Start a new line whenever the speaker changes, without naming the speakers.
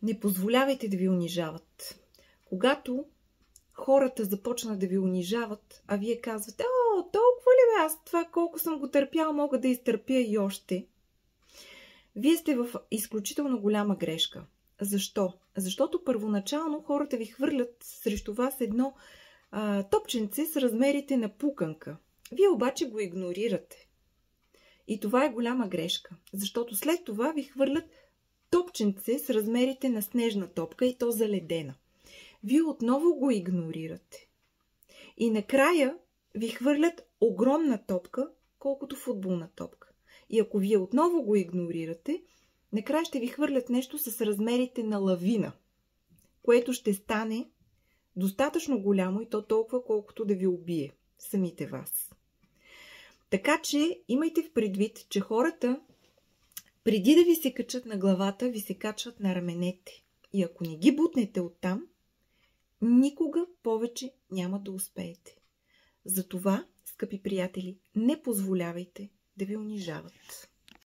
Не позволявайте да ви унижават. Когато хората започнат да ви унижават, а вие казвате: "О, толкова ли бе? Аз това колко съм го търпял, мога да изтърпя и още." Вие сте в изключително голяма грешка. Защо? Защото първоначално хората ви хвърлят срещу вас едно топченце с размерите на пуканка. Вие обаче го игнорирате. И това е голяма грешка, защото след това ви хвърлят топченце с размерите на снежна топка и то заледена. Вие отново го игнорирате. И накрая ви хвърлят огромна топка, колкото футболна топка. И ако вие отново го игнорирате, накрая ще ви хвърлят нещо с размерите на лавина, което ще стане достатъчно голямо и то толкова, колкото да ви убие самите вас. Така че имайте в предвид, че хората преди да ви се качат на главата, ви се качват на раменете. И ако не ги бутнете оттам, никога повече няма да успеете. Затова, скъпи приятели, не позволявайте да ви унижават.